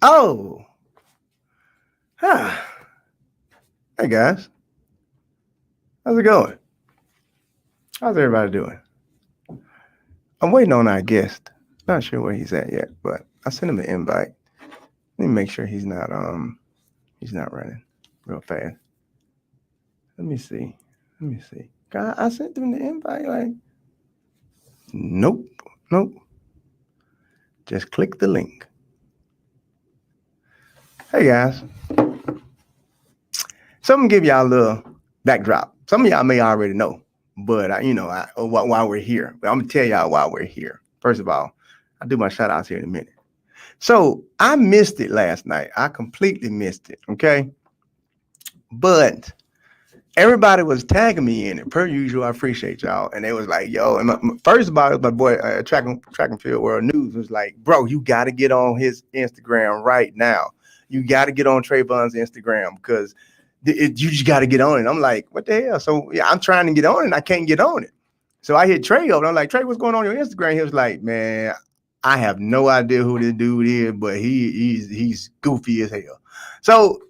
Oh, huh. Hey guys, how's it going? How's everybody doing? I'm waiting on our guest. Not sure where he's at yet, but I sent him an invite. Let me make sure he's not running real fast. Let me see. Let me see. God, I sent him the invite. Like, nope, nope. Just click the link. Hey guys, so I'm gonna give y'all a little backdrop. Some of y'all may already know, but why we're here. But I'm gonna tell y'all why we're here. First of all, I'll do my shout outs here in a minute. So I missed it last night. I completely missed it. Okay, but everybody was tagging me in it per usual. I appreciate y'all, and it was like, yo. And first of all, my boy track and field world news was like, bro, you got to get on his Instagram right now. You got to get on Trayvon's Instagram because you just got to get on it. I'm like, what the hell? So yeah, I'm trying to get on it. And I can't get on it. So I hit Trey up. And I'm like, Trey, what's going on your Instagram? He was like, man, I have no idea who this dude is, but he's goofy as hell. So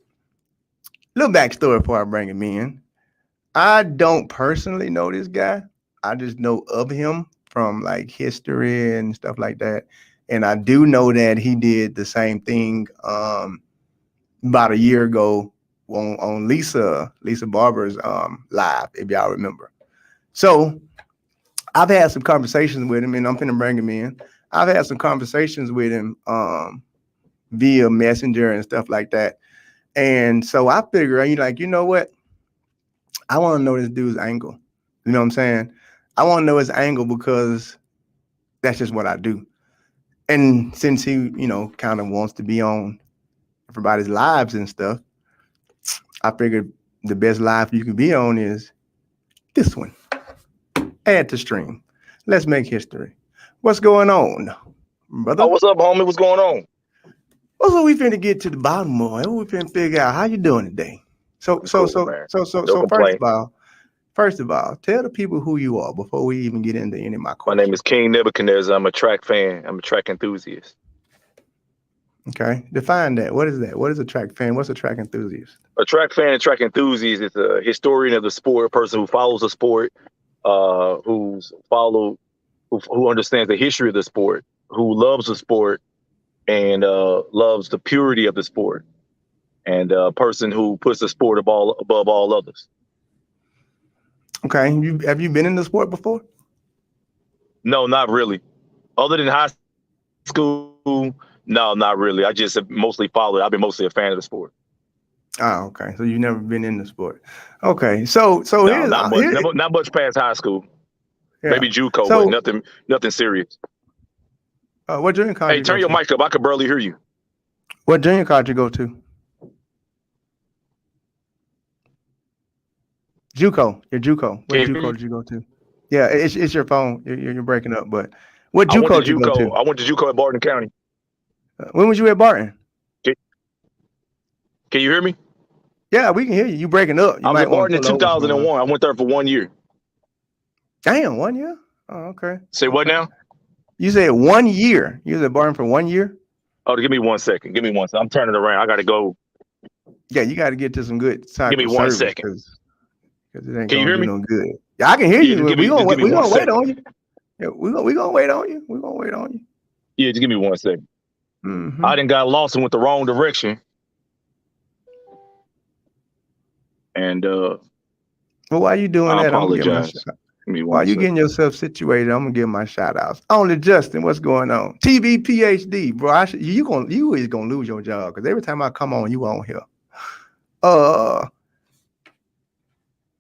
little backstory before I bring him in. I don't personally know this guy. I just know of him from like history and stuff like that. And I do know that he did the same thing about a year ago on Lisa Barber's live, if y'all remember. So I've had some conversations with him, and I'm finna bring him in. I've had some conversations with him via Messenger and stuff like that. And so I figure, you know what? I want to know this dude's angle. You know what I'm saying? I want to know his angle because that's just what I do. And since he, kind of wants to be on everybody's lives and stuff, I figured the best live you can be on is this one. Add to stream. Let's make history. What's going on, brother? Oh, what's up, homie? What's going on? What's what we finna get to the bottom of? We finna figure out how you doing today. So first of all, tell the people who you are before we even get into any of my questions. My name is King Nebuchadnezzar. I'm a track fan. I'm a track enthusiast. Okay, define that. What is that? What is a track fan? What's a track enthusiast? A track fan and track enthusiast is a historian of the sport, a person who follows the sport, who understands the history of the sport, who loves the sport, and loves the purity of the sport, and a person who puts the sport above all others. Okay, have you been in the sport before? No, not really. Other than high school, no, not really. I just have mostly followed. I've been mostly a fan of the sport. Oh, okay. So you've never been in the sport. Okay, so no, here's not much past high school. Yeah. Maybe JUCO, but nothing serious. What junior college? Hey, turn your mic up. I could barely hear you. What junior college you go to? JUCO. Your JUCO. What JUCO did you go to? Yeah, it's your phone. You're breaking up, but what JUCO did you go to? I went to JUCO at Barton County. When was you at Barton? Can you hear me? Yeah, we can hear you. You breaking up. I was at Barton in 2001. I went there for 1 year. Damn, 1 year? Oh, okay. Say what now? You said 1 year. You was at Barton for 1 year? Oh, give me 1 second. Give me 1 second. I'm turning around. I got to go. Yeah, you got to get to some good. Give me 1 second. Because it ain't can you hear me? No good. Yeah, I can hear you. We gonna wait on you. Yeah, we gonna wait on you. We're gonna wait on you. Yeah, just give me 1 second. Mm-hmm. I done got lost and went the wrong direction. And well, why you doing I that? apologize. While you getting yourself situated, I'm gonna give my shout outs. Only Justin, what's going on? TV PhD, bro. You is gonna lose your job because every time I come on, you on here.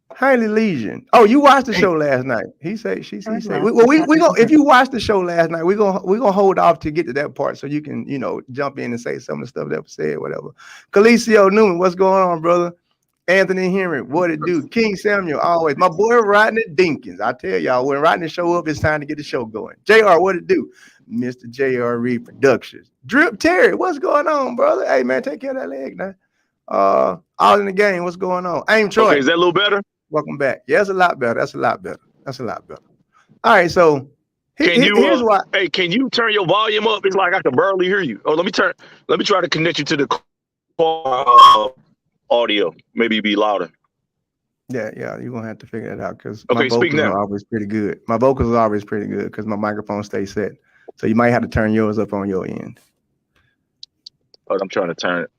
Highly Legion. Oh, you watched the show last night. He said. We gonna. If you watched the show last night, we gonna hold off to get to that part so you can jump in and say some of the stuff that was said, whatever. Calicio Newman, what's going on, brother? Anthony Henry, what it do? King Samuel, always. My boy Rodney Dinkins. I tell y'all, when Rodney show up, it's time to get the show going. JR, what it do? Mr. JR Reed Productions. Drip Terry, what's going on, brother? Hey, man, take care of that leg now. All in the game, what's going on? Aim Troy. Okay, is that a little better? Welcome back. Yeah, that's a lot better. All right, so Here's why. Hey, can you turn your volume up? It's like I can barely hear you. Oh, let me try to connect you to the audio. Maybe be louder. Yeah, you're gonna have to figure that out because Okay, my vocals are always pretty good. My vocals are always pretty good because my microphone stays set. So you might have to turn yours up on your end. Oh, I'm trying to turn it.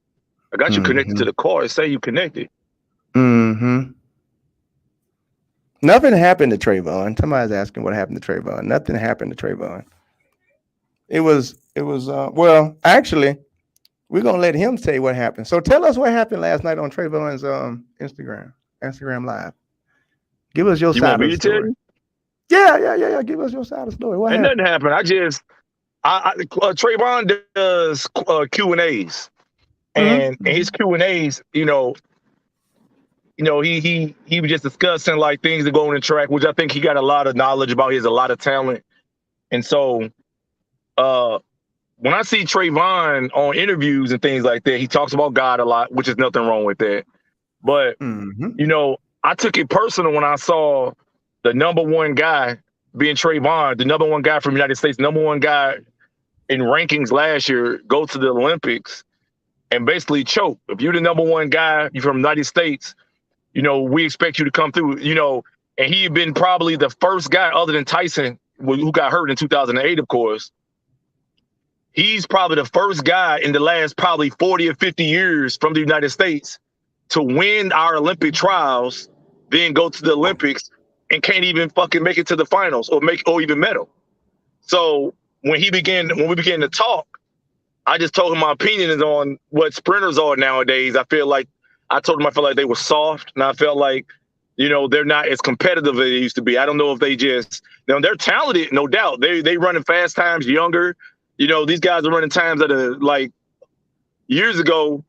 I got you connected to the car. It say you connected. Mm-hmm. Nothing happened to Trayvon. Somebody's asking what happened to Trayvon. Nothing happened to Trayvon. It was well, actually, we're gonna let him say what happened. So tell us what happened last night on Trayvon's Instagram Live. Give us your side of the story. Yeah. Give us your side of the story. What happened? Nothing happened. Trayvon does Q&As, and his Q&As, he was just discussing like things that go on in track, which I think he got a lot of knowledge about. He has a lot of talent, and so when I see Trayvon on interviews and things like that, he talks about God a lot, which is nothing wrong with that. But I took it personal when I saw the number one guy being Trayvon, the number one guy from the United States, number one guy in rankings last year, go to the Olympics and basically choke. If you're the number one guy, you're from the United States, we expect you to come through, and he had been probably the first guy other than Tyson, who got hurt in 2008, of course. He's probably the first guy in the last probably 40 or 50 years from the United States to win our Olympic trials, then go to the Olympics and can't even fucking make it to the finals or even medal. So when we began to talk, I just told him my opinion on what sprinters are nowadays. I felt like they were soft, and I felt like, they're not as competitive as they used to be. I don't know if they're talented, no doubt. They running fast times, younger. These guys are running times that are like years ago.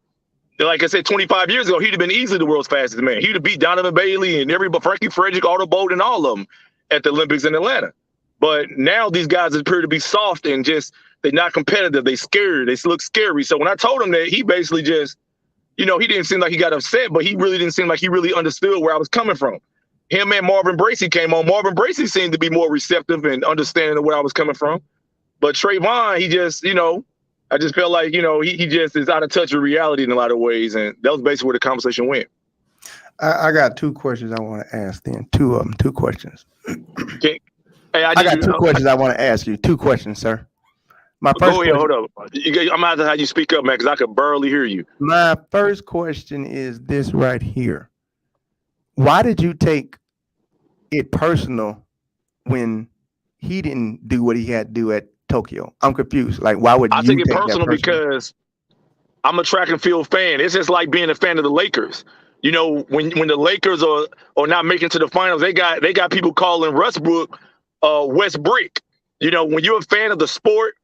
Like I said, 25 years ago, he'd have been easily the world's fastest man. He'd have beat Donovan Bailey and Frankie Frederick, Otto Bolt, and all of them at the Olympics in Atlanta. But now these guys appear to be soft and they're not competitive. They scared. They look scary. So when I told him that, he basically he didn't seem like he got upset, but he really didn't seem like he really understood where I was coming from. Him and Marvin Bracey came on. Marvin Bracey seemed to be more receptive and understanding of where I was coming from. But Trayvon, I just felt like, he just is out of touch with reality in a lot of ways. And that was basically where the conversation went. I got two questions I want to ask then. Two of them, two questions. Okay. Hey, I got two questions I want to ask you. Two questions, sir. My first Go ahead, hold up. I'm going to have to have you speak up, man, because I could barely hear you. My first question is this right here. Why did you take it personal when he didn't do what he had to do at Tokyo? I'm confused. Like, why would I take it personal because I'm a track and field fan. It's just like being a fan of the Lakers. When the Lakers are not making to the finals, they got people calling Westbrook West Brick. When you're a fan of the sport,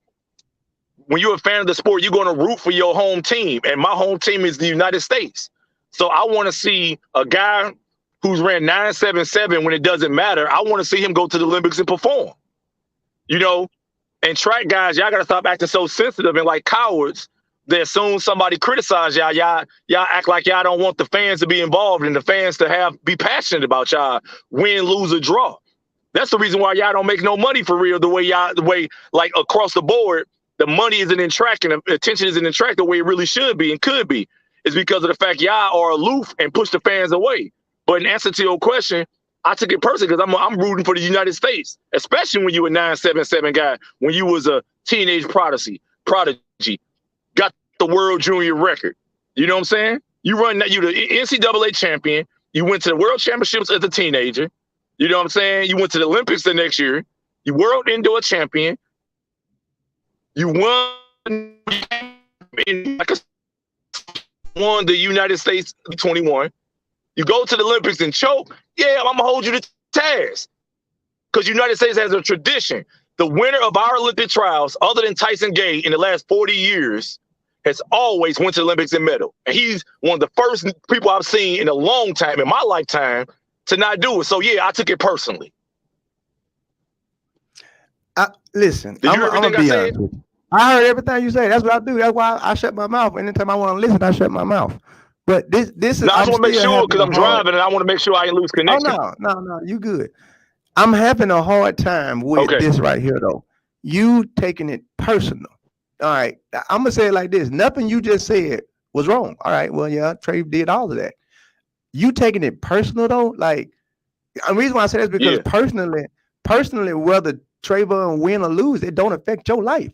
you're going to root for your home team. And my home team is the United States. So I want to see a guy who's ran 9.77 when it doesn't matter. I want to see him go to the Olympics and perform. And track guys, y'all got to stop acting so sensitive and like cowards that as soon as somebody criticizes y'all act like y'all don't want the fans to be involved and the fans to be passionate about y'all, win, lose, or draw. That's the reason why y'all don't make no money for real, the way like across the board, the money isn't in track and the attention isn't in track the way it really should be and could be. It's because of the fact y'all are aloof and push the fans away. But in answer to your question, I took it personally because I'm rooting for the United States, especially when you were a 9.77 guy, when you was a teenage prodigy, got the world junior record. You know what I'm saying? You the NCAA champion. You went to the world championships as a teenager. You know what I'm saying? You went to the Olympics the next year. You world indoor champion. You won the United States 21. You go to the Olympics and choke. Yeah, I'm gonna hold you to task because United States has a tradition. The winner of our Olympic trials, other than Tyson Gay, in the last 40 years, has always went to the Olympics and medal. And he's one of the first people I've seen in a long time, in my lifetime, to not do it. So yeah, I took it personally. Listen, Did you hear everything I said? I heard everything you say. That's what I do. That's why I shut my mouth. Anytime I want to listen, I shut my mouth. But this is. No, I just want to make sure because I'm driving and I want to make sure I didn't lose connection. Oh no, you good. I'm having a hard time with Okay. this right here, though. You taking it personal. All right. I'm gonna say it like this. Nothing you just said was wrong. All right. Well, yeah, Trey did all of that. You taking it personal though, like the reason why I say that is because Yeah. personally, whether Trayvon win or lose, it don't affect your life.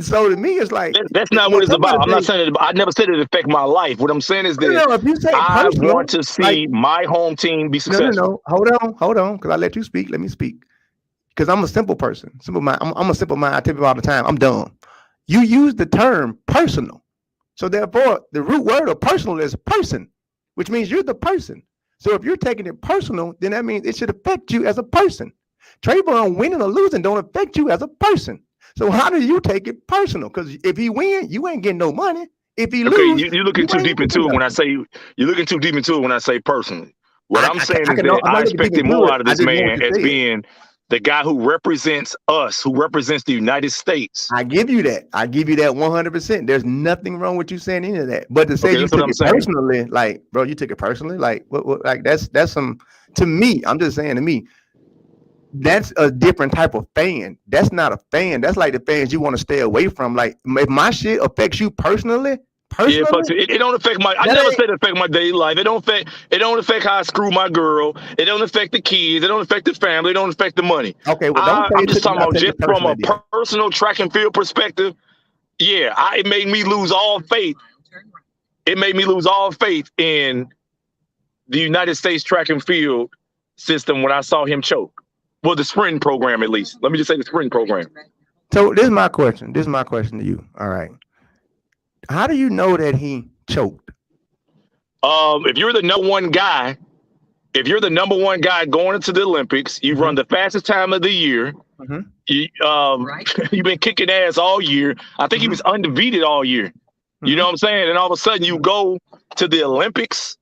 So to me, it's like That's not what when it's somebody about. I'm not say, saying it. I never said it affect my life. What I'm saying is that no, if you say I want personal, to like see my home team be no, no, successful. no, hold on, because I let you speak. Let me speak. Because I'm a simple person. Simple mind. I'm a simple mind. I tell people all the time, I'm dumb. You use the term personal. So therefore, the root word of personal is person, which means you're the person. So if you're taking it personal, then that means it should affect you as a person. Trayvon winning or losing don't affect you as a person. So how do you take it personal? Because if he win, you ain't getting no money. If he Okay, lose, you're looking you too ain't deep getting into it when I nothing. say you're looking too deep into it when I say personally. What I'm saying I is can know that I'm I not looking deep expected into more it. out of I this just want man to as say it. being the guy who represents us, who represents the United States. I give you that. I give you that 100%. There's nothing wrong with you saying any of that. But to say Okay, you that's what took I'm it saying. personally, like, bro, you took it personally, like, like that's some. To me, I'm just saying. To me, that's a different type of fan. That's not a fan. That's like the fans you want to stay away from. Like, if my shit affects you personally, Yeah, it, personally, fucks it don't affect my. I that never ain't said it affect my daily life. It don't affect. It don't affect how I screw my girl. It don't affect the kids. It don't affect the family. It don't affect the money. okay. Well, don't say I'm you just took it talking without about taking just it from a personally. Then personal track and field perspective. Yeah, it made me lose all faith. It made me lose all faith in the United States track and field system when I saw him choke. Well, the sprinting program, at least. Let me just say the sprinting program. so this is my question. This is my question to you. All right. How do you know that he choked? If you're the number one guy, if you're the number one guy going into the Olympics, you run Mm-hmm. the fastest time of the year. Mm-hmm. You've been kicking ass all year. I think he Mm-hmm. was undefeated all year. You know Mm-hmm. what I'm saying? And all of a sudden, you go to the Olympics,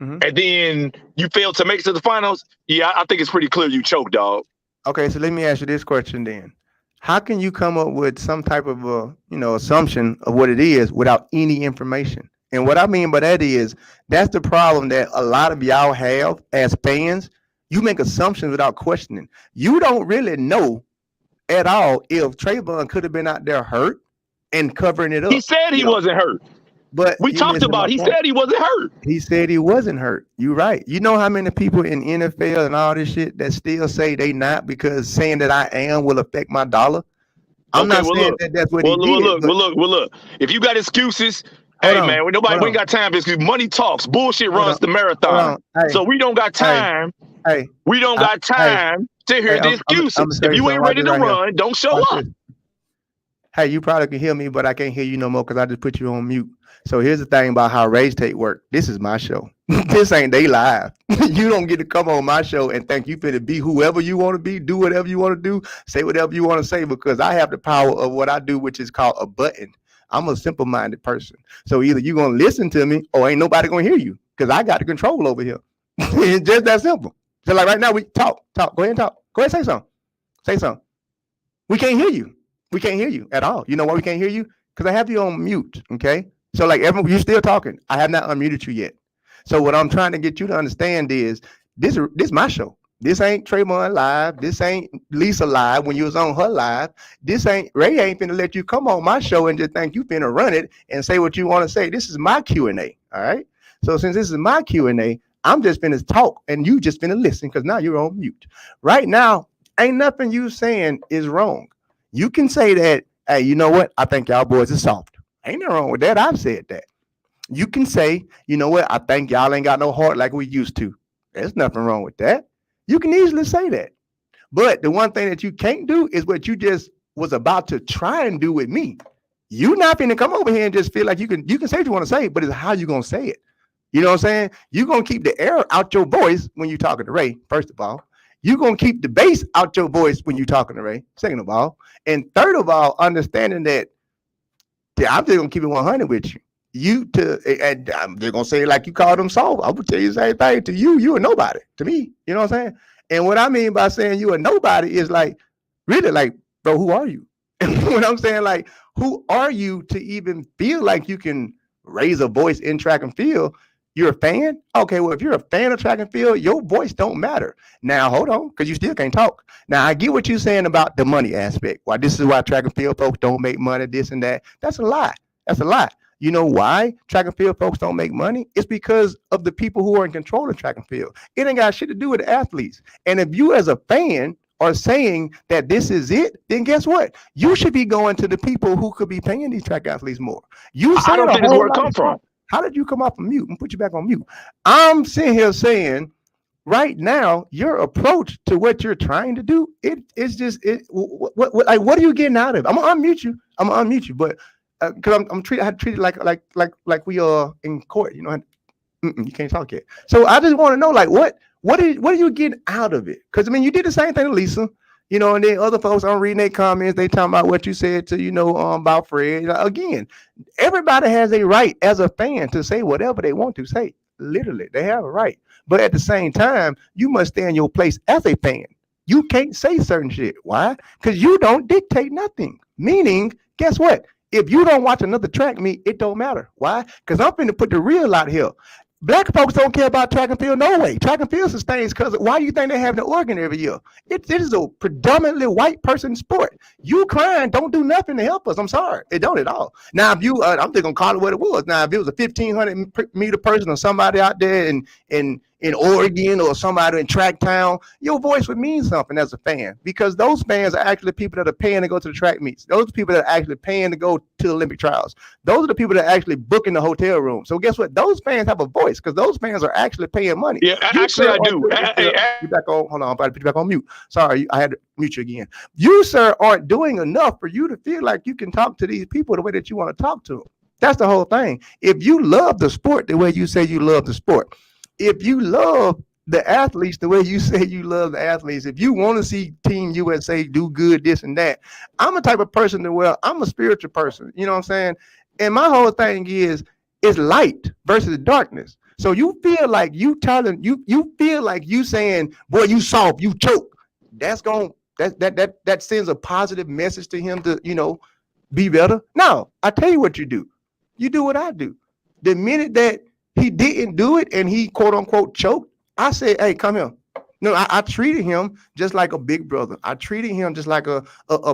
Mm-hmm. and then you fail to make it to the finals. Yeah, I think it's pretty clear you choked, dog. Okay, so let me ask you this question then. How can you come up with some type of assumption of what it is without any information? And what I mean by that is that's the problem that a lot of y'all have as fans. You make assumptions without questioning. You don't really know at all if Trayvon could have been out there hurt and covering it He up. said he You know, wasn't hurt. but We you talked missing my about it. He point. said he wasn't hurt. He said he wasn't hurt. You right. You know how many people in NFL and all this shit that still say they not because saying that I am will affect my dollar. I'm Okay, not well saying look, that that's what he did, but well look. If you got excuses, hold hey on, man, nobody hold we ain't on, got time for excuses. Money talks. Bullshit hold on, runs the hold marathon. on. Hey, So we don't got hey, time. hey, We don't got hey, time to hey. hear the I'm gonna excuses. show If you you something. ain't Watch ready this to right here. run, don't show Watch up. this. Hey, you probably can hear me, but I can't hear you no more because I just put you on mute. So here's the thing about how Rage Tape work. This is my show. This ain't they live. You don't get to come on my show and think you finna be whoever you want to be, do whatever you want to do, say whatever you want to say, because I have the power of what I do, which is called a button. I'm a simple-minded person. So either you're gonna listen to me or ain't nobody gonna hear you because I got the control over here. It's just that simple. So like right now, we talk. Go ahead and talk. Go ahead and say something. Say something. We can't hear you. We can't hear you at all. You know why we can't hear you? Because I have you on mute. Okay. So like everyone, you're still talking. I have not unmuted you yet. So what I'm trying to get you to understand is this my show. This ain't Trayvon live. This ain't Lisa live when you was on her live. This ain't Ray ain't finna let you come on my show and just think you finna run it and say what you want to say. This is my Q&A. All right. So since this is my Q&A, I'm just finna talk and you just finna listen because now you're on mute. Right now, ain't nothing you saying is wrong. You can say that, hey, you know what? I think y'all boys are soft. Ain't nothing wrong with that. I've said that. You can say, you know what? I think y'all ain't got no heart like we used to. There's nothing wrong with that. You can easily say that. But the one thing that you can't do is what you just was about to try and do with me. You not finna come over here and just feel like you can say what you want to say, but it's how you gonna say it. You know what I'm saying? You're gonna keep the air out your voice when you're talking to Ray, first of all. You're gonna keep the bass out your voice when you're talking to Ray, second of all. And third of all, understanding that I'm just gonna keep it 100 with you. And I'm just gonna say it like you called them soft. I would tell you the same thing to you. You a nobody to me. You know what I'm saying? And what I mean by saying you a nobody is like, really, like, bro, who are you? And when I'm saying like, who are you to even feel like you can raise a voice in track and field? You're a fan? Okay, well, if you're a fan of track and field, your voice don't matter. Now, hold on, because you still can't talk. Now, I get what you're saying about the money aspect. Why this is why track and field folks don't make money, this and that. That's a lie. That's a lie. You know why track and field folks don't make money? It's because of the people who are in control of track and field. It ain't got shit to do with the athletes. And if you as a fan are saying that this is it, then guess what? You should be going to the people who could be paying these track athletes more. You I said don't a think it's whole where it lot come of from. stuff. How did you come off of mute and put you back on mute? I'm sitting here saying right now, your approach to what you're trying to do, it's just what are you getting out of it? I'm gonna unmute you. But because I had to treat it like we are in court. You know, you can't talk yet. So I just want to know, like, what are you getting out of it? Because I mean, you did the same thing to Lisa. You know, and then other folks, I'm reading their comments. They talking about what you said to, about Fred. Again, everybody has a right as a fan to say whatever they want to say. Literally, they have a right. But at the same time, you must stay in your place as a fan. You can't say certain shit. Why? Because you don't dictate nothing. Meaning, guess what? If you don't watch another track meet, it don't matter. Why? Because I'm finna put the real out here. Black folks don't care about track and field, no way. Track and field sustains because why do you think they have the organ every year? It is a predominantly white person sport. You crying don't do nothing to help us. I'm sorry, it don't at all. Now, if you, I'm just gonna call it what it was. Now, if it was a 1,500 meter person or somebody out there in Oregon or somebody in track town, your voice would mean something as a fan because those fans are actually people that are paying to go to the track meets. Those are people that are actually paying to go to the Olympic trials. Those are the people that are actually booking the hotel room. So guess what? Those fans have a voice because those fans are actually paying money. Yeah, actually, I do. You back on? Hold on, I'm about to put you back on mute. Sorry, I had to mute you again. You, sir, aren't doing enough for you to feel like you can talk to these people the way that you want to talk to them. That's the whole thing. If you love the sport the way you say you love the sport, if you love the athletes the way you say you love the athletes, if you want to see Team USA do good, this and that, I'm a type of person that, well, I'm a spiritual person. You know what I'm saying? And my whole thing is light versus darkness. So you feel like you feel like you saying, boy, you soft, you choke. That sends a positive message to him to, be better. No, I tell you what you do. You do what I do. The minute that he didn't do it and he quote unquote choked, I said, hey, come here. No, I treated him just like a big brother. I treated him just like a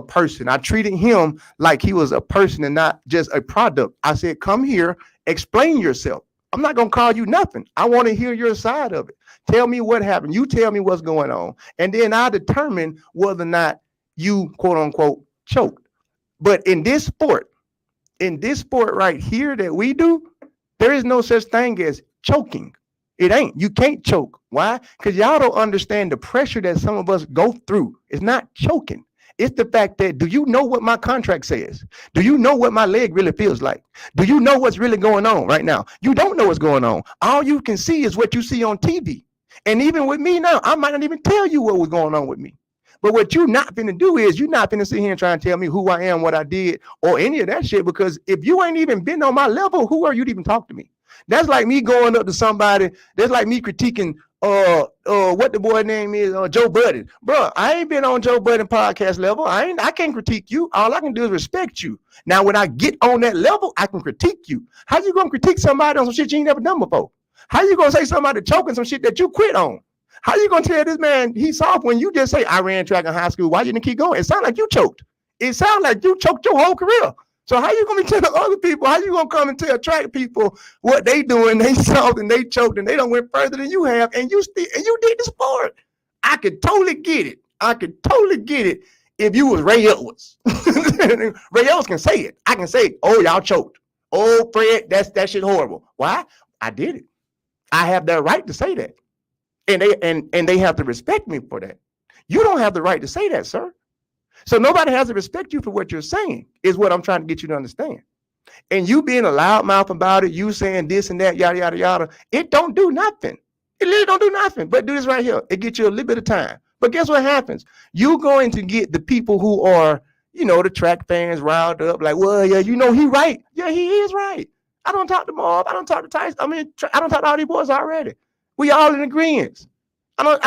person. I treated him like he was a person and not just a product. I said, come here, explain yourself. I'm not going to call you nothing. I want to hear your side of it. Tell me what happened. You tell me what's going on. And then I determine whether or not you quote unquote choked. But in this sport right here that we do, there is no such thing as choking. It ain't. You can't choke. Why? Because y'all don't understand the pressure that some of us go through. It's not choking. It's the fact that, do you know what my contract says? Do you know what my leg really feels like? Do you know what's really going on right now? You don't know what's going on. All you can see is what you see on TV. And even with me now, I might not even tell you what was going on with me. But what you're not finna do is you're not finna sit here and try and tell me who I am, what I did, or any of that shit. Because if you ain't even been on my level, who are you to even talk to me? That's like me going up to somebody. That's like me critiquing what the boy name is, Joe Budden. Bro, I ain't been on Joe Budden podcast level. I can't critique you. All I can do is respect you. Now, when I get on that level, I can critique you. How you gonna critique somebody on some shit you ain't never done before? How you gonna say somebody choking some shit that you quit on? How you gonna tell this man he's soft when you just say, I ran track in high school? Why you didn't keep going? It sounds like you choked. It sounds like you choked your whole career. So how you gonna be telling other people? How you gonna come and tell track people what they doing? They soft and they choked and they don't went further than you have, and you did the sport. I could totally get it. If you was Ray Edwards. Ray Edwards can say it. I can say, oh, y'all choked. Oh, Fred, that shit horrible. Why? I did it. I have that right to say that. And they have to respect me for that. You don't have the right to say that, sir. So nobody has to respect you for what you're saying, is what I'm trying to get you to understand. And you being a loudmouth about it, you saying this and that, yada, yada, yada, it don't do nothing. It literally don't do nothing. But do this right here. It gets you a little bit of time. But guess what happens? You're going to get the people who are, the track fans riled up like, well, yeah, he right. Yeah, he is right. I don't talk to Mob. I don't talk to Tyson. I don't talk to all these boys already. We all in agreement.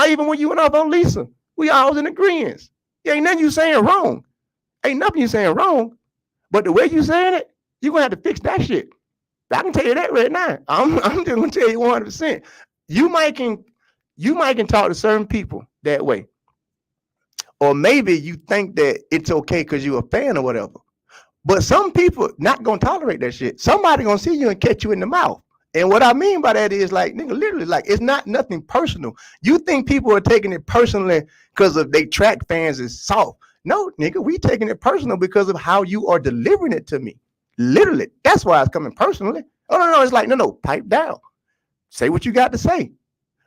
Even when you went off on Lisa, we all in agreement. Ain't nothing you saying wrong. Ain't nothing you saying wrong. But the way you saying it, you're going to have to fix that shit. I can tell you that right now. I'm just gonna tell you 100%. You might can talk to certain people that way. Or maybe you think that it's okay because you're a fan or whatever. But some people not gonna tolerate that shit. Somebody gonna see you and catch you in the mouth. And what I mean by that is like, nigga, literally, like it's not nothing personal. You think people are taking it personally because of they track fans is soft. No, nigga, we taking it personal because of how you are delivering it to me. Literally, that's why it's coming personally. Oh no, it's like no, pipe down. Say what you got to say.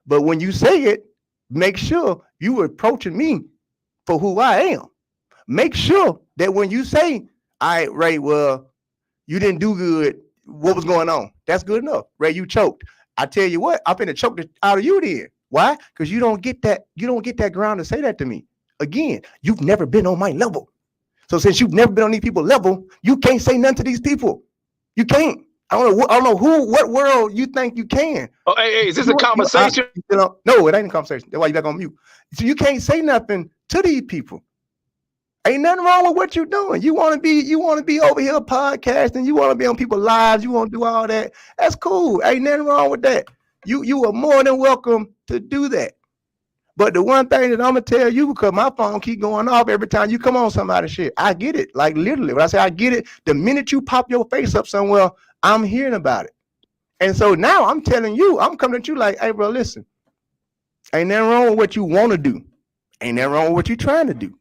But when you say it, make sure you are approaching me for who I am. Make sure that when you say, all right, Ray, well, you didn't do good. What was going on? That's good enough. Ray, you choked. I tell you what, I'm finna choke it out of you then. Why? Because you don't get that ground to say that to me. Again, you've never been on my level. So since you've never been on these people's level, you can't say nothing to these people. You can't. I don't know what world you think you can. Oh, hey, is this a conversation? No, it ain't a conversation. That's why you back on mute. So you can't say nothing to these people. Ain't nothing wrong with what you're doing. You want to be over here podcasting. You want to be on people's lives. You want to do all that. That's cool. Ain't nothing wrong with that. You are more than welcome to do that. But the one thing that I'm gonna tell you, because my phone keep going off every time you come on somebody's shit. I get it. Like literally, when I say I get it, the minute you pop your face up somewhere, I'm hearing about it. And so now I'm telling you, I'm coming at you like, hey, bro, listen. Ain't nothing wrong with what you want to do. Ain't nothing wrong with what you're trying to do.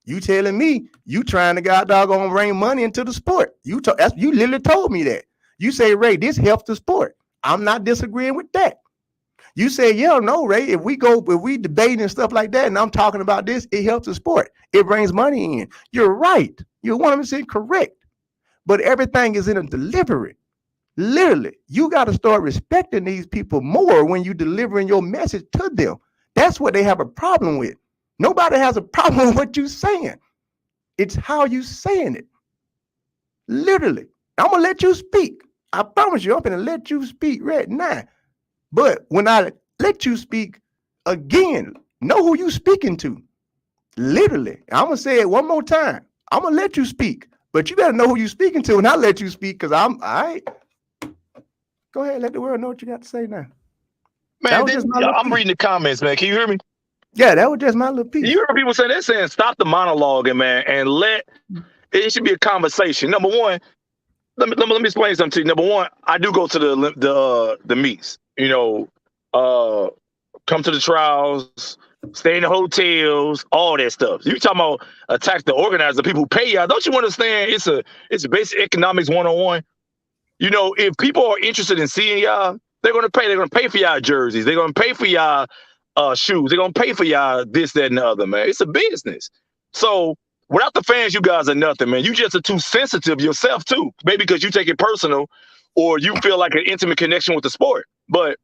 You telling me you trying to god doggone bring money into the sport. You literally told me that. You say, Ray, this helps the sport. I'm not disagreeing with that. You say, yeah, no, Ray, if we debate and stuff like that, and I'm talking about this, it helps the sport. It brings money in. You're right. You're 100% correct. But everything is in a delivery. Literally, you got to start respecting these people more when you're delivering your message to them. That's what they have a problem with. Nobody has a problem with what you're saying. It's how you saying it. Literally. I'm going to let you speak. I promise you, I'm going to let you speak right now. But when I let you speak again, know who you speaking to. Literally. I'm going to say it one more time. I'm going to let you speak. But you better know who you speaking to, and I'll let you speak because all right. Go ahead, let the world know what you got to say now. Man, I'm reading the comments, man. Can you hear me? Yeah, that was just my little piece. You hear people saying, they're saying stop the monologuing, man, and it should be a conversation. Number one, let me explain something to you. Number one, I do go to the meets. You know, come to the trials, stay in the hotels, all that stuff. You talking about attack the organizer, the people who pay y'all. Don't you understand? It's a basic economics 101. You know, if people are interested in seeing y'all, they're gonna pay. They're gonna pay for y'all jerseys. They're gonna pay for y'all shoes. They're gonna pay for y'all this, that, and the other, man. It's a business. So without the fans, you guys are nothing, man. You just are too sensitive yourself too. Maybe because you take it personal or you feel like an intimate connection with the sport. But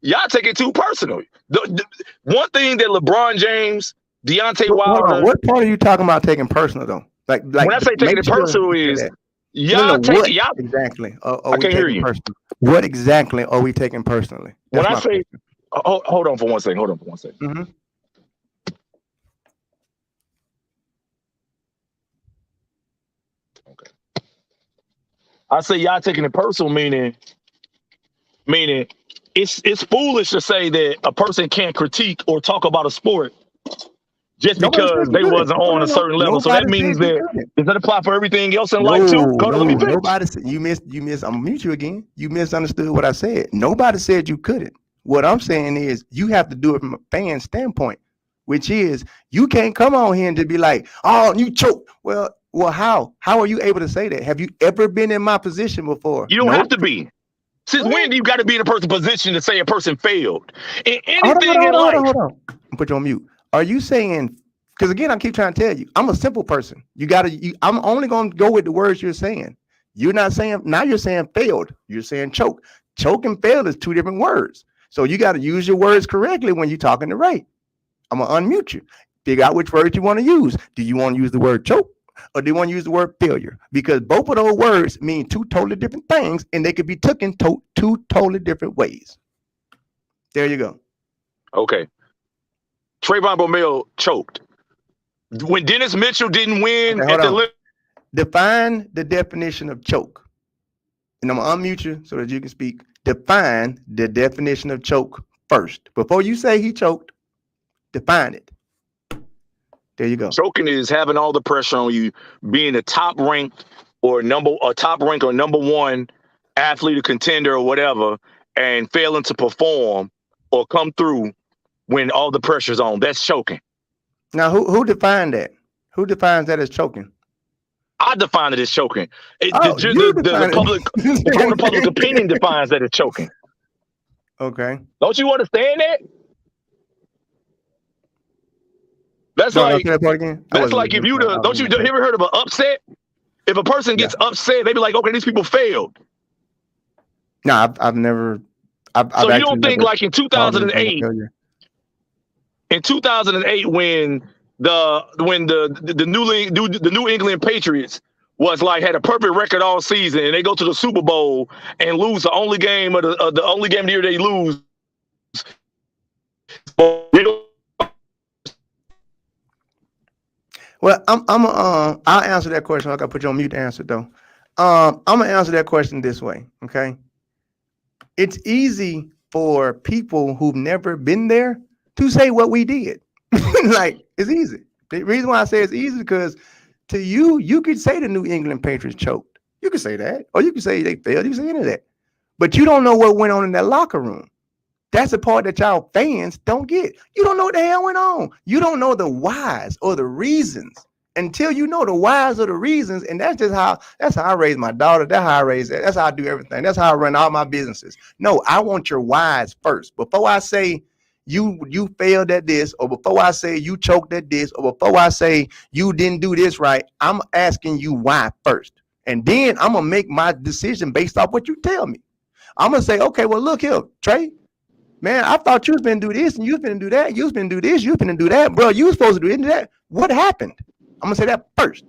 y'all take it too personal. The one thing that LeBron James, Deontay Wilder. What part are you talking about taking personal though? Like when I say taking it personal is y'all take y'all exactly. I can't hear you. Personal? What exactly are we taking personally? That's when I say, hold on for one second. Mm-hmm. Okay. I say y'all taking it personal, meaning it's foolish to say that a person can't critique or talk about a sport just because they wasn't on a certain level. So that means that does that apply for everything else in life too? Nobody said you missed. I'm gonna mute you again. You misunderstood what I said. Nobody said you couldn't. What I'm saying is you have to do it from a fan standpoint, which is you can't come on here and just be like, oh, you choked. Well, how? How are you able to say that? Have you ever been in my position before? You don't have to be. Since when do you got to be in a person's position to say a person failed? In anything in life. Hold on. I'll put you on mute. Are you saying, because again, I keep trying to tell you, I'm a simple person. I'm only going to go with the words you're saying. You're not saying, now you're saying failed. You're saying choke. Choke and failed is two different words. So you got to use your words correctly when you're talking to Ray. I'm going to unmute you. Figure out which word you want to use. Do you want to use the word choke or do you want to use the word failure? Because both of those words mean two totally different things and they could be taken two totally different ways. There you go. Okay. Trayvon Bromell choked. When Dennis Mitchell didn't win Define the definition of choke. and I'm gonna unmute you so that you can speak. Define the definition of choke first. Before you say he choked, define it. There you go. Choking is having all the pressure on you, being a top ranked or number one athlete or contender or whatever, and failing to perform or come through when all the pressure's on. That's choking. Now, who defined that? Who defines that as choking? I define it as choking. You The public opinion defines that as choking. Okay. Don't you understand that? That's like if you don't you ever heard of an upset? If a person gets upset, they be like, okay, these people failed. No, I've never. So you don't think like in 2008? In 2008, when the New England Patriots was like had a perfect record all season, and they go to the Super Bowl and lose the only game of the only game of the year they lose. Well, I'll answer that question. I gotta put you on mute to answer though. I'm gonna answer that question this way. Okay, it's easy for people who've never been there to say what we did. Like, it's easy. The reason why I say it's easy is because to you could say the New England Patriots choked. You could say that, or you could say they failed. You can say any of that, but you don't know what went on in that locker room. That's the part that y'all fans don't get. You don't know what the hell went on. You don't know the whys or the reasons until you know the whys or the reasons. And that's how I raise my daughter. That's how I raise that. That's how I do everything. That's how I run all my businesses. No, I want your whys first. Before I say you failed at this, or before I say you choked at this, or before I say you didn't do this right, I'm asking you why first. And then I'm going to make my decision based off what you tell me. I'm going to say, okay, well, look here, Trey. Man, I thought you was been do this and you was been do that. You was been do this, you was been do that. Bro, you was supposed to do that. What happened? I'm going to say that first.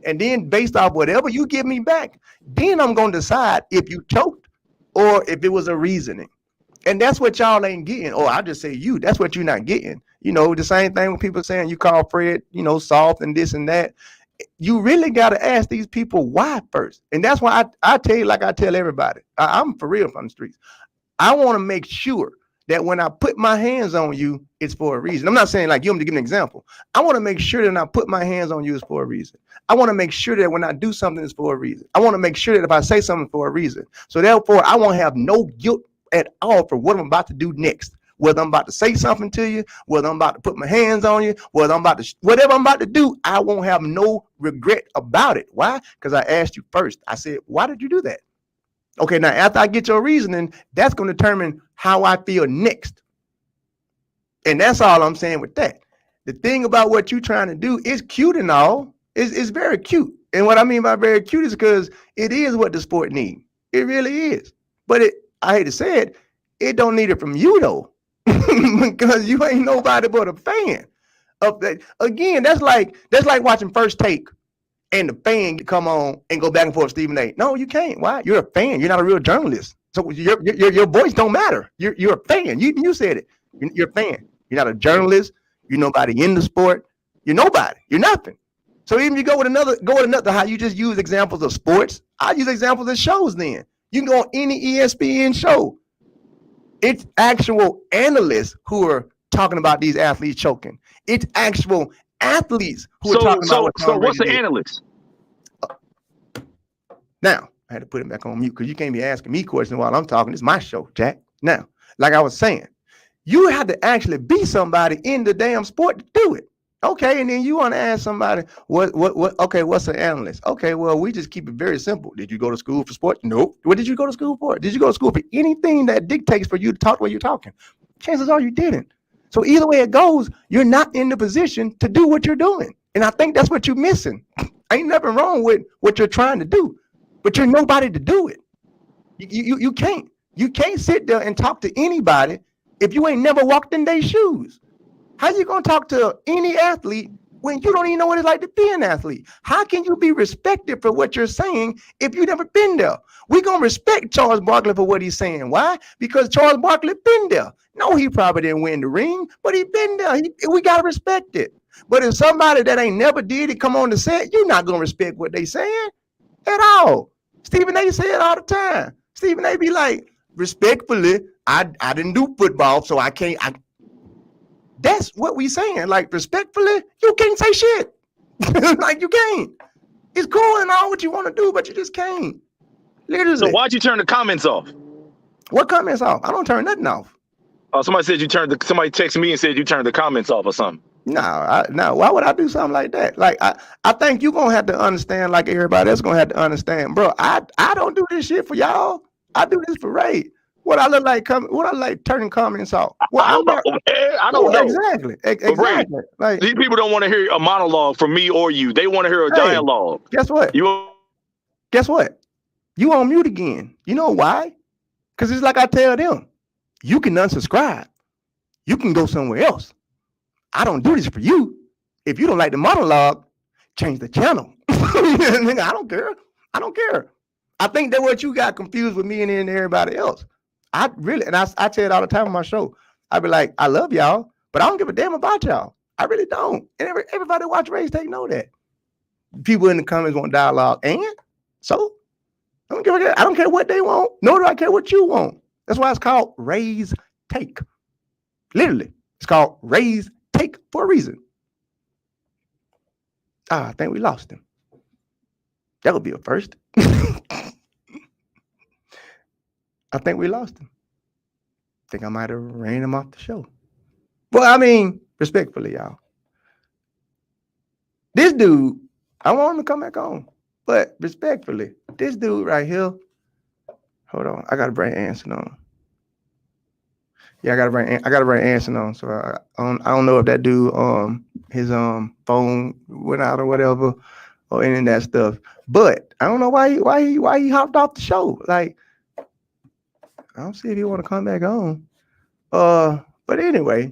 And then based off whatever you give me back, then I'm going to decide if you choked or if it was a reasoning. And that's what y'all ain't getting. Or I just say you. That's what you're not getting. You know, the same thing when people saying you call Fred, you know, soft and this and that. You really got to ask these people why first. And that's why I tell you like I tell everybody. I'm for real from the streets. I want to make sure that when I put my hands on you, it's for a reason. I'm not saying like you want to give an example. I want to make sure that when I put my hands on you, it's for a reason. I want to make sure that when I do something, it's for a reason. I want to make sure that if I say something for a reason. So therefore, I won't have no guilt at all for what I'm about to do next. Whether I'm about to say something to you, whether I'm about to put my hands on you, whether I'm about to, whatever I'm about to do, I won't have no regret about it. Why? Because I asked you first. I said, why did you do that? Okay, now after I get your reasoning, that's going to determine how I feel next. And that's all I'm saying with that. The thing about what you're trying to do is cute and all. It's very cute. And what I mean by very cute is because it is what the sport needs. It really is. But I hate to say it, it don't need it from you though. Because you ain't nobody but a fan of that. Again, that's like watching First Take. And the fan come on and go back and forth with Stephen A. No, you can't. Why? You're a fan. You're not a real journalist. So your voice don't matter. You're a fan. You said it. You're a fan. You're not a journalist. You're nobody in the sport. You're nobody. You're nothing. So even if you go with another, how you just use examples of sports, I use examples of shows then. You can go on any ESPN show. It's actual analysts who are talking about these athletes choking. It's actual athletes who are talking about what's the analyst? Now, I had to put it back on mute because you can't be asking me questions while I'm talking. It's my show, Jack. Now, like I was saying, you have to actually be somebody in the damn sport to do it. Okay, and then you want to ask somebody, okay, what's an analyst? Okay, well, we just keep it very simple. Did you go to school for sports? Nope. What did you go to school for? Did you go to school for anything that dictates for you to talk the way you're talking? Chances are you didn't. So either way it goes, you're not in the position to do what you're doing. And I think that's what you're missing. Ain't nothing wrong with what you're trying to do, but you're nobody to do it. You can't. You can't sit there and talk to anybody if you ain't never walked in their shoes. How you going to talk to any athlete when you don't even know what it's like to be an athlete? How can you be respected for what you're saying if you've never been there? We're going to respect Charles Barkley for what he's saying. Why? Because Charles Barkley been there. No, he probably didn't win the ring, but he been there. We got to respect it. But if somebody that ain't never did it come on the set, you're not going to respect what they saying at all. Stephen A. say it all the time. Stephen A. be like, respectfully, I didn't do football, so I can't. That's what we saying. Like, respectfully, you can't say shit. Like, you can't. It's cool and all what you want to do, but you just can't. Literally. So why'd you turn the comments off? What comments off? I don't turn nothing off. Oh, somebody said you turned the. Somebody texted me and said you turned the comments off or something. No, why would I do something like that? Like, I think you're gonna have to understand, like everybody else gonna have to understand, bro. I don't do this shit for y'all. I do this for Ray. What I look like turning comments off. Well, I don't know. Exactly. Ray, like, these people don't want to hear a monologue from me or you. They want to hear a dialogue. Guess what? Guess what? You on mute again. You know why? Because it's like I tell them, you can unsubscribe. You can go somewhere else. I don't do this for you. If you don't like the monologue, change the channel. I don't care. I don't care. I think that what you got confused with me and everybody else. I really, and I tell it all the time on my show. I be like, I love y'all, but I don't give a damn about y'all. I really don't. And everybody watch Ray's Take know that. People in the comments want dialogue, and so I don't give a damn. I don't care what they want, nor do I care what you want. That's why it's called Ray's Take. Literally, it's called Ray's Take for a reason. I think we lost him. That would be a first. I think we lost him. I think I might have ran him off the show. Well, I mean, respectfully, y'all. This dude, I want him to come back on. But respectfully, this dude right here. Hold on. I gotta bring Anson on. Yeah, I gotta bring Anson on. So I don't know if that dude his phone went out or whatever or any of that stuff. But I don't know why he hopped off the show. Like, I don't see if he want to come back on. But anyway,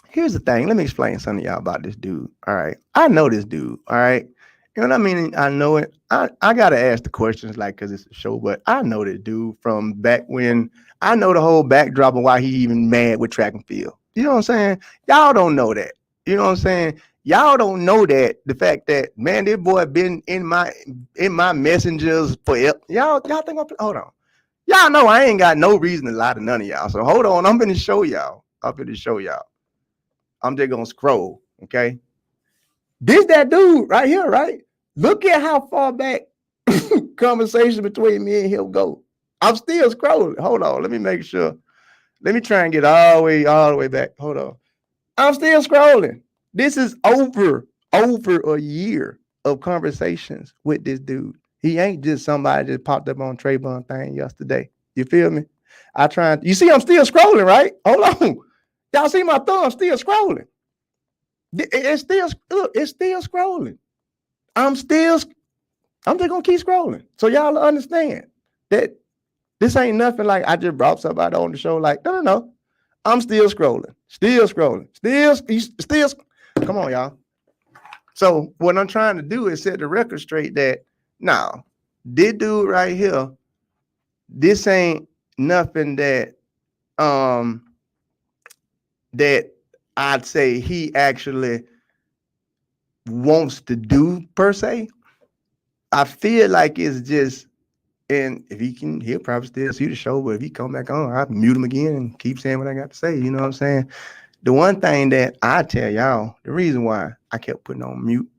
here's the thing. Let me explain something to y'all about this dude. All right. I know this dude. All right. You know what I mean? I know it. I gotta ask the questions, like, because it's a show, but I know this dude from back when. I know the whole backdrop of why he even mad with track and field. You know what I'm saying? Y'all don't know that. You know what I'm saying? Y'all don't know that the fact that, man, this boy been in my messengers forever. Y'all think hold on. Y'all know I ain't got no reason to lie to none of y'all. So hold on. I'm gonna show y'all. I'm just gonna scroll. Okay. This that dude right here, right? Look at how far back conversation between me and him go. I'm still scrolling. Hold on. Let me make sure. Let me try and get all the way back. Hold on. I'm still scrolling. This is over a year of conversations with this dude. He ain't just somebody that popped up on Trayvon thing yesterday. You feel me? You see, I'm still scrolling, right? Hold on. Y'all see my thumb still scrolling. It's still scrolling. I'm just gonna keep scrolling. So y'all understand that this ain't nothing like I just brought somebody on the show. Like, no. I'm still scrolling. Still. Come on, y'all. So what I'm trying to do is set the record straight that now, this dude right here, this ain't nothing that that I'd say he actually wants to do per se. I feel like it's just, and if he can, he'll probably still see the show, but if he come back on, I'll mute him again and keep saying what I got to say. You know what I'm saying? The one thing that I tell y'all, the reason why I kept putting on mute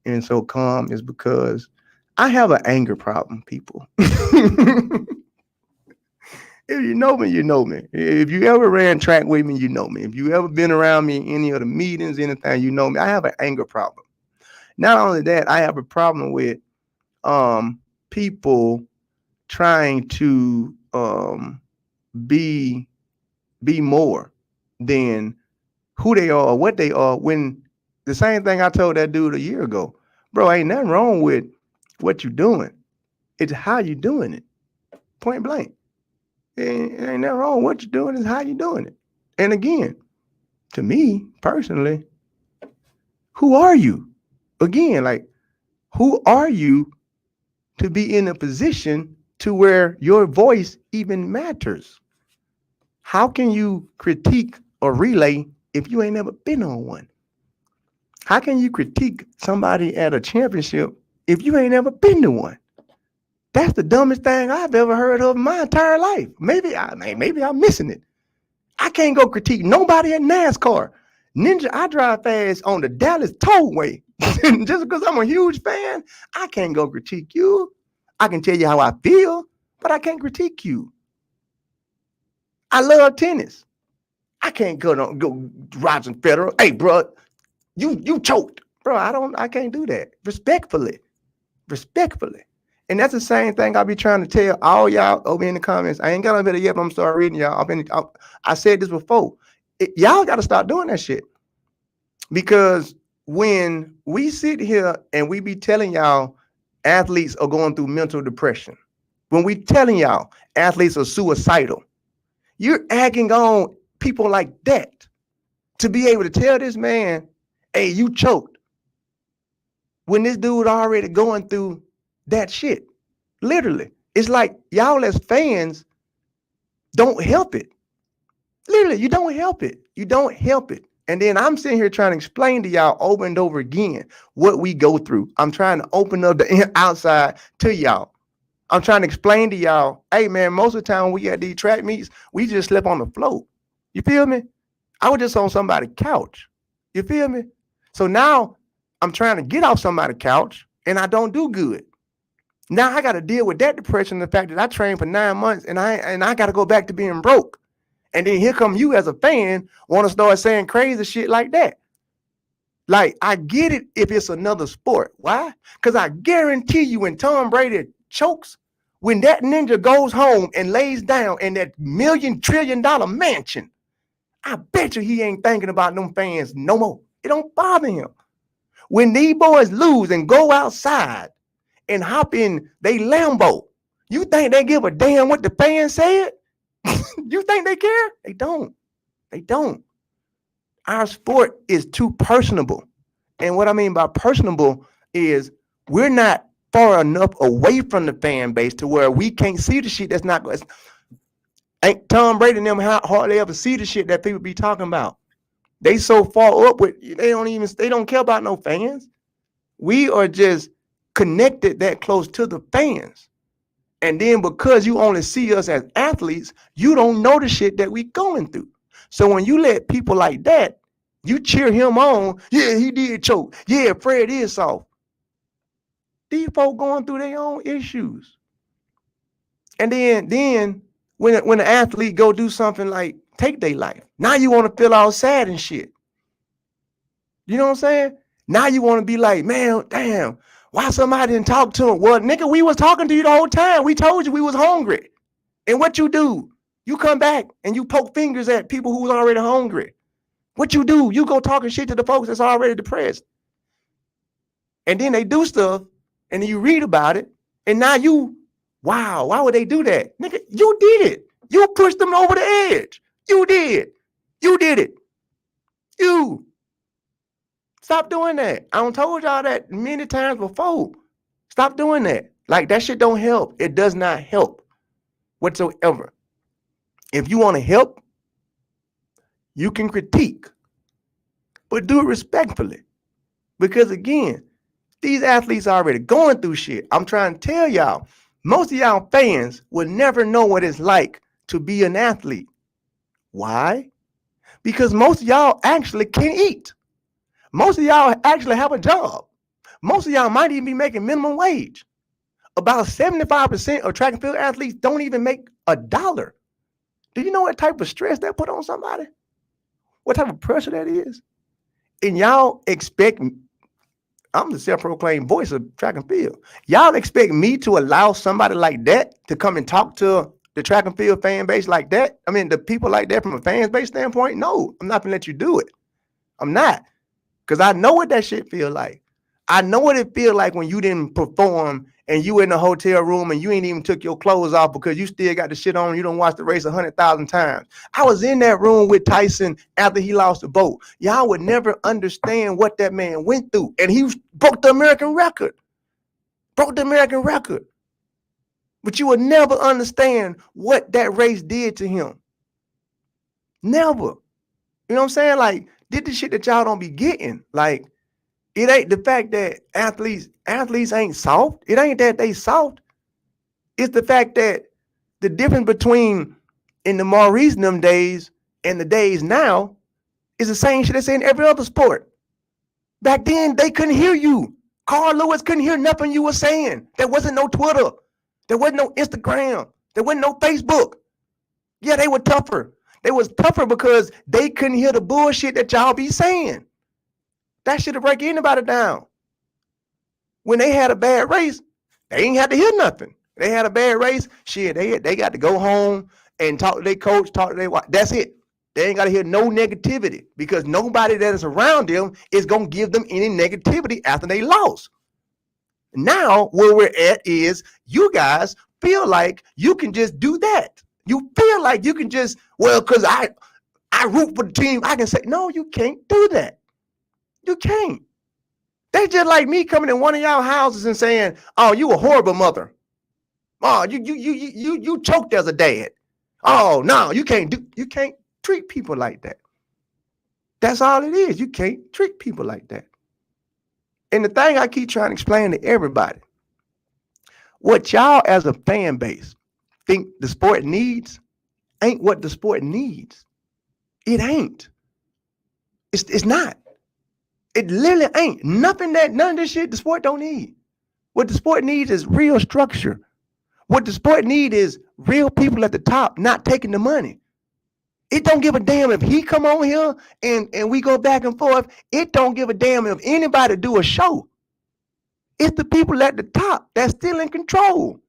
and so calm is because I have an anger problem, people. If you know me, you know me. If you ever ran track with me, you know me. If you ever been around me in any of the meetings, anything, you know me. I have an anger problem. Not only that, I have a problem with people trying to be more than who they are or what they are, when the same thing I told that dude a year ago. Bro, ain't nothing wrong with what you're doing. It's how you're doing it. Point blank. Ain't nothing wrong with what you're doing, is how you're doing it. And again, to me personally, who are you? Again, like, who are you to be in a position to where your voice even matters? How can you critique a relay if you ain't never been on one? How can you critique somebody at a championship if you ain't never been to one? That's the dumbest thing I've ever heard of in my entire life. Maybe I'm missing it. I can't go critique nobody at NASCAR. Ninja, I drive fast on the Dallas Tollway. Just because I'm a huge fan, I can't go critique you. I can tell you how I feel, but I can't critique you. I love tennis. I can't go Roger Federer. Hey, bro, you choked, bro. I can't do that. Respectfully. And that's the same thing I be trying to tell all y'all over in the comments. I ain't got up here yet, but I'm starting reading y'all. I said this before. Y'all got to start doing that shit. Because when we sit here and we be telling y'all athletes are going through mental depression, when we telling y'all athletes are suicidal, you're acting on people like that to be able to tell this man, hey, you choked, when this dude already going through that shit. Literally. It's like y'all as fans don't help it. Literally, you don't help it. You don't help it. And then I'm sitting here trying to explain to y'all over and over again what we go through. I'm trying to open up the outside to y'all. I'm trying to explain to y'all, hey man, most of the time when we at these track meets, we just slept on the floor. You feel me? I was just on somebody's couch. You feel me? So now I'm trying to get off somebody's couch and I don't do good. Now I got to deal with that depression, the fact that I trained for 9 months and I got to go back to being broke. And then here come you as a fan want to start saying crazy shit like that. Like, I get it if it's another sport. Why? Because I guarantee you when Tom Brady chokes, when that ninja goes home and lays down in that $1 trillion mansion, I bet you he ain't thinking about them fans no more. It don't bother him. When these boys lose and go outside and hop in they Lambo, you think they give a damn what the fans said? You think they care? They don't. They don't. Our sport is too personable. And what I mean by personable is we're not far enough away from the fan base to where we can't see the shit that's not going. Ain't Tom Brady and them hardly ever see the shit that people be talking about. They so far up with they don't care about no fans. We are just connected that close to the fans. And then because you only see us as athletes, you don't know the shit that we going through. So when you let people like that, you cheer him on, yeah, he did choke. Yeah, Fred is soft. These folks going through their own issues. And then when an athlete go do something like take their life, now you want to feel all sad and shit. You know what I'm saying? Now you want to be like, man, damn, why somebody didn't talk to him? Well, nigga, we was talking to you the whole time. We told you we was hungry. And what you do? You come back and you poke fingers at people who was already hungry. What you do? You go talking shit to the folks that's already depressed. And then they do stuff and then you read about it. And now wow, why would they do that? Nigga, you did it. You pushed them over the edge. You did. You did it. You. Stop doing that. I done told y'all that many times before. Stop doing that. Like, that shit don't help. It does not help whatsoever. If you want to help, you can critique, but do it respectfully. Because again, these athletes are already going through shit. I'm trying to tell y'all, most of y'all fans will never know what it's like to be an athlete. Why? Because most of y'all actually can eat. Most of y'all actually have a job. Most of y'all might even be making minimum wage. About 75% of track and field athletes don't even make $1. Do you know what type of stress that put on somebody? What type of pressure that is? And y'all expect, I'm the self-proclaimed voice of track and field. Y'all expect me to allow somebody like that to come and talk to the track and field fan base like that? I mean, the people like that from a fan base standpoint? No, I'm not gonna let you do it. I'm not. Because I know what that shit feel like. I know what it feel like when you didn't perform and you in the hotel room and you ain't even took your clothes off because you still got the shit on. You don't watch the race 100,000 times. I was in that room with Tyson after he lost the boat. Y'all would never understand what that man went through. And he broke the American record. Broke the American record. But you would never understand what that race did to him. Never. You know what I'm saying? Like, did the shit that y'all don't be getting. Like, it ain't the fact that athletes ain't soft. It ain't that they soft. It's the fact that the difference between in the Maurice and them days and the days now is the same shit they say in every other sport. Back then, they couldn't hear you. Carl Lewis couldn't hear nothing you were saying. There wasn't no Twitter. There wasn't no Instagram. There wasn't no Facebook. Yeah, they were tougher. They was tougher because they couldn't hear the bullshit that y'all be saying. That should have break anybody down. When they had a bad race, they ain't had to hear nothing. They had a bad race, shit, they got to go home and talk to their coach, talk to their wife. That's it. They ain't got to hear no negativity because nobody that is around them is going to give them any negativity after they lost. Now, where we're at is you guys feel like you can just do that. You feel like you can just, well, because I root for the team, I can say, no, you can't do that. You can't. They just like me coming in one of y'all houses and saying, oh, you a horrible mother. Oh, you choked as a dad. Oh, no, you can't treat people like that. That's all it is. You can't treat people like that. And the thing I keep trying to explain to everybody, what y'all as a fan base think the sport needs ain't what the sport needs. It ain't. It's not. It literally ain't. None of this shit the sport don't need. What the sport needs is real structure. What the sport needs is real people at the top not taking the money. It don't give a damn if he come on here and we go back and forth. It don't give a damn if anybody do a show. It's the people at the top that's still in control.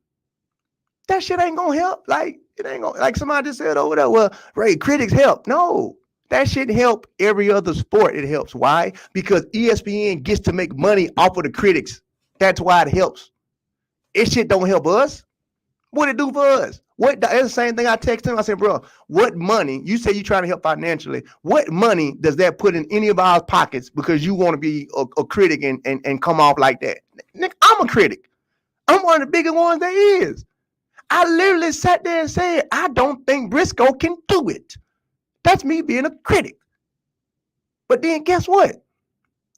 That shit ain't gonna help. Like, it ain't gonna, like somebody just said over there, well, Ray, critics help. No, that shit help every other sport. It helps. Why? Because ESPN gets to make money off of the critics. That's why it helps. It shit don't help us. What it do for us? What? That's the same thing I text him. I said, bro, what money? You say you're trying to help financially. What money does that put in any of our pockets because you want to be a critic and come off like that? Nigga, I'm a critic. I'm one of the biggest ones there is. I literally sat there and said, I don't think Briscoe can do it. That's me being a critic. But then guess what?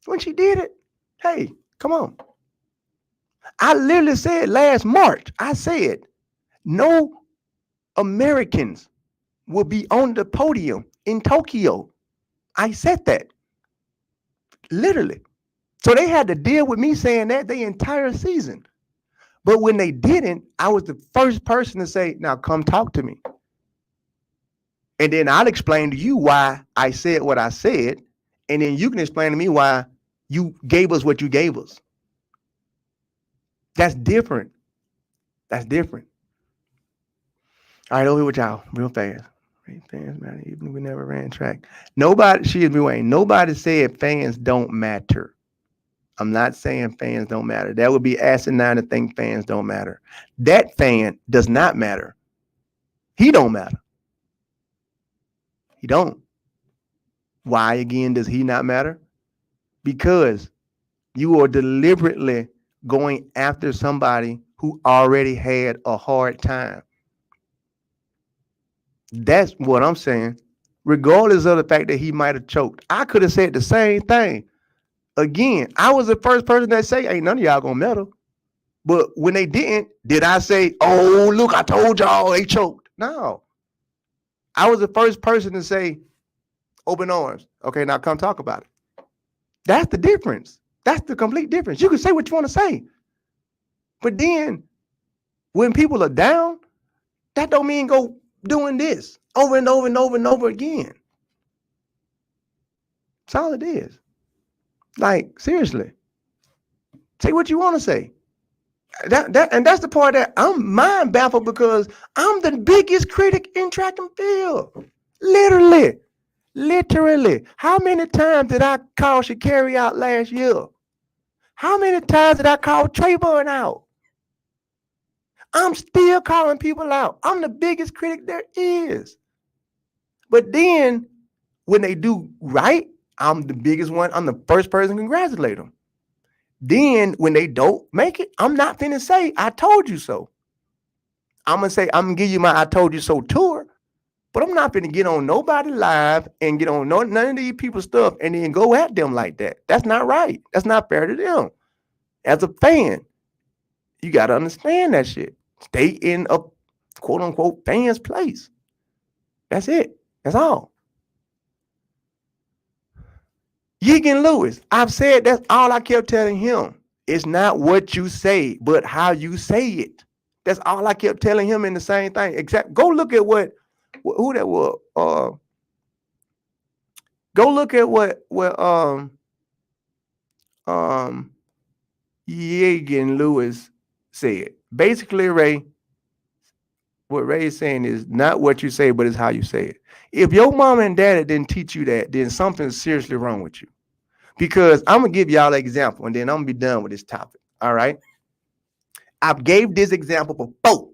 When she did it, hey, come on. I literally said last March, I said, no Americans will be on the podium in Tokyo. I said that. Literally. So they had to deal with me saying that the entire season. But when they didn't, I was the first person to say, now come talk to me. And then I'll explain to you why I said what I said. And then you can explain to me why you gave us what you gave us. That's different. That's different. All right, over here with y'all, real fast. Fans matter, even if we never ran track. Nobody, excuse me, Wayne, nobody said fans don't matter. I'm not saying fans don't matter. That would be asinine to think fans don't matter. That fan does not matter. He don't matter. He don't. Why, again, does he not matter? Because you are deliberately going after somebody who already had a hard time. That's what I'm saying. Regardless of the fact that he might have choked. I could have said the same thing. Again, I was the first person that say, ain't none of y'all gonna medal. But when they didn't, did I say, oh, look, I told y'all they choked? No. I was the first person to say, open arms. Okay, now come talk about it. That's the difference. That's the complete difference. You can say what you want to say. But then when people are down, that don't mean go doing this over and over and over and over again. That's all it is. Like, seriously. Say what you want to say. And that's the part that I'm mind baffled because I'm the biggest critic in track and field. Literally. How many times did I call Sha'Carri out last year? How many times did I call Trayvon out? I'm still calling people out. I'm the biggest critic there is. But then when they do right, I'm the biggest one. I'm the first person to congratulate them. Then when they don't make it, I'm not finna say, I told you so. I'm gonna say, I'm gonna give you my I told you so tour, but I'm not finna get on nobody live and get on none of these people's stuff and then go at them like that. That's not right. That's not fair to them. As a fan, you gotta understand that shit. Stay in a quote unquote fan's place. That's it. That's all. Yegan Lewis, I've said that's all I kept telling him. It's not what you say, but how you say it. That's all I kept telling him in the same thing. Except go look at who that was. Go look at what Yegan Lewis said. Basically, Ray, what Ray is saying is not what you say, but it's how you say it. If your mom and daddy didn't teach you that, then something's seriously wrong with you. Because I'm going to give y'all an example, and then I'm going to be done with this topic. All right? I gave this example before.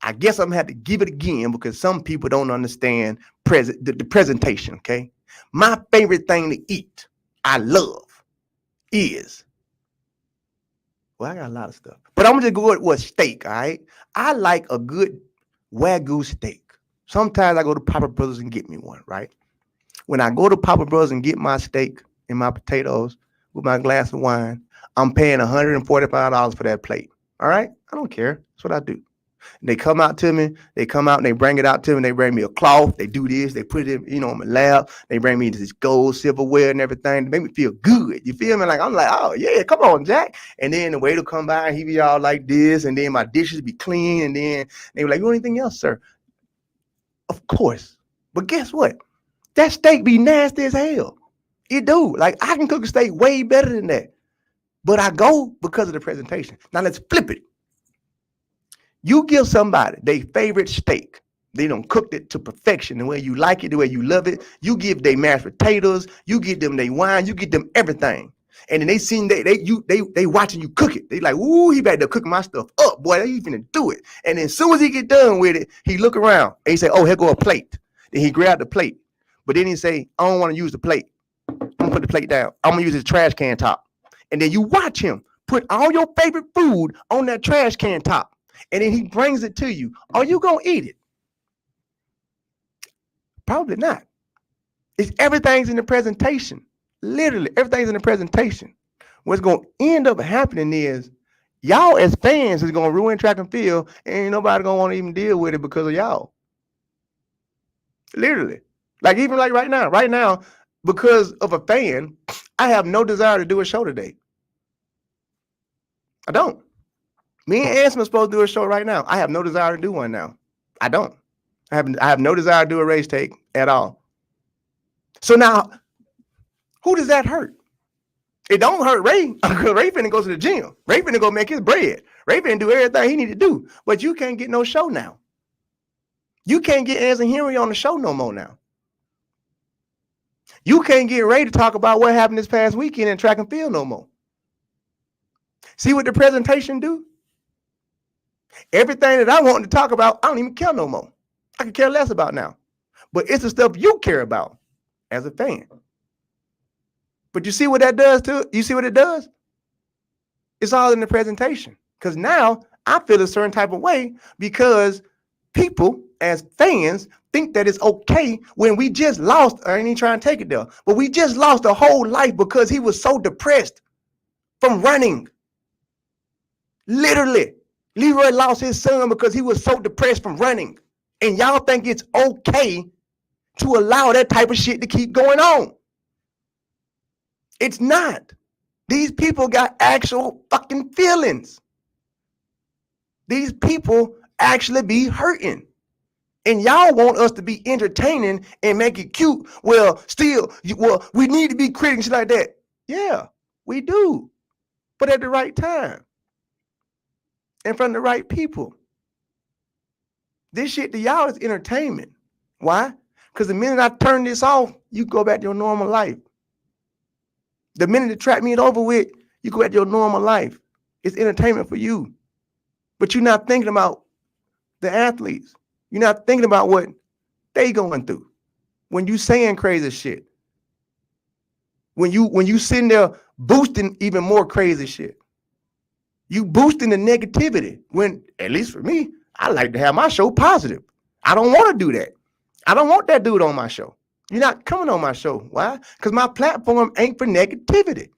I guess I'm going to have to give it again because some people don't understand the presentation, okay? My favorite thing to eat, I love, is, well, I got a lot of stuff. But I'm going to go with steak, all right? I like a good Wagyu steak. Sometimes I go to Papa Brothers and get me one, right? When I go to Papa Brothers and get my steak and my potatoes with my glass of wine, I'm paying $145 for that plate. All right? I don't care. That's what I do. And they come out to me. They come out and they bring it out to me. And they bring me a cloth. They do this. They put it, on my lap. They bring me this gold silverware and everything. They make me feel good. You feel me? Like I'm like, oh yeah, come on, Jack. And then the waiter come by and he be all like this. And then my dishes be clean. And then they be like, you want anything else, sir? Of course. But guess what? That steak be nasty as hell. It do. Like I can cook a steak way better than that. But I go because of the presentation. Now let's flip it. You give somebody their favorite steak. They done cooked it to perfection, the way you like it, the way you love it. You give them mashed potatoes. You give them their wine. You give them everything. And then they seen they watching you cook it. They like, ooh, he back there cooking my stuff up, boy. They finna do it. And then as soon as he get done with it, he look around and he say, oh, here go a plate. Then he grab the plate. But then he say, I don't want to use the plate. I'm gonna put the plate down. I'm gonna use his trash can top. And then you watch him put all your favorite food on that trash can top. And then he brings it to you. Are you going to eat it? Probably not. Everything's in the presentation. Literally, everything's in the presentation. What's going to end up happening is y'all as fans is going to ruin track and field, and ain't nobody going to want to even deal with it because of y'all. Literally. Like even like right now, because of a fan, I have no desire to do a show today. I don't. Me and Anson are supposed to do a show right now. I have no desire to do one now. I don't. I have no desire to do a race take at all. So now, who does that hurt? It don't hurt Ray, because Ray finna go to the gym. Ray finna go make his bread. Ray finna do everything he need to do. But you can't get no show now. You can't get Anson Henry on the show no more now. You can't get Ray to talk about what happened this past weekend in track and field no more. See what the presentation do? Everything that I want to talk about, I don't even care no more. I can care less about now. But it's the stuff you care about as a fan. But you see what that does too? You see what it does? It's all in the presentation. Because now I feel a certain type of way because people as fans think that it's okay when we just lost. I ain't even trying to take it there. But we just lost a whole life because he was so depressed from running. Literally. Leroy lost his son because he was so depressed from running. And y'all think it's okay to allow that type of shit to keep going on. It's not. These people got actual fucking feelings. These people actually be hurting. And y'all want us to be entertaining and make it cute. Well, we need to be critics like that. Yeah, we do. But at the right time. And from the right people. This shit to y'all is entertainment. Why? Because the minute I turn this off, you go back to your normal life. The minute the track meet over with, you go back to your normal life. It's entertainment for you. But you're not thinking about the athletes. You're not thinking about what they going through. When you saying crazy shit. When you sitting there boosting even more crazy shit. You boosting the negativity when, at least for me, I like to have my show positive. I don't want to do that. I don't want that dude on my show. You're not coming on my show. Why? Because my platform ain't for negativity.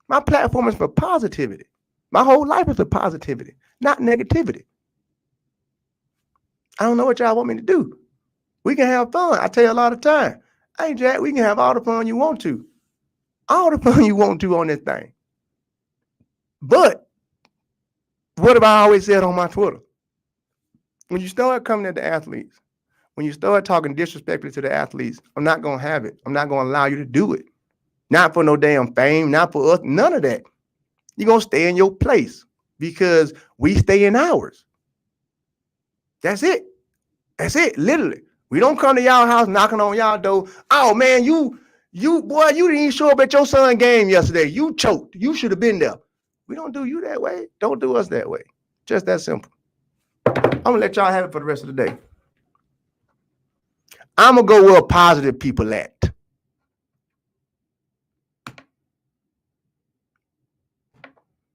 My platform is for positivity. My whole life is for positivity, not negativity. I don't know what y'all want me to do. We can have fun. I tell you a lot of time. Hey, Jack, we can have all the fun you want to. All the fun you want to on this thing. But what have I always said on my Twitter? When you start coming at the athletes, when you start talking disrespectfully to the athletes, I'm not going to have it. I'm not going to allow you to do it. Not for no damn fame, not for us, none of that. You're going to stay in your place because we stay in ours. That's it. That's it, literally. We don't come to y'all house knocking on y'all door. Oh, man, you boy, you didn't even show up at your son's game yesterday. You choked. You should have been there. We don't do you that way. Don't do us that way. Just that simple. I'm going to let y'all have it for the rest of the day. I'm going to go where positive people at.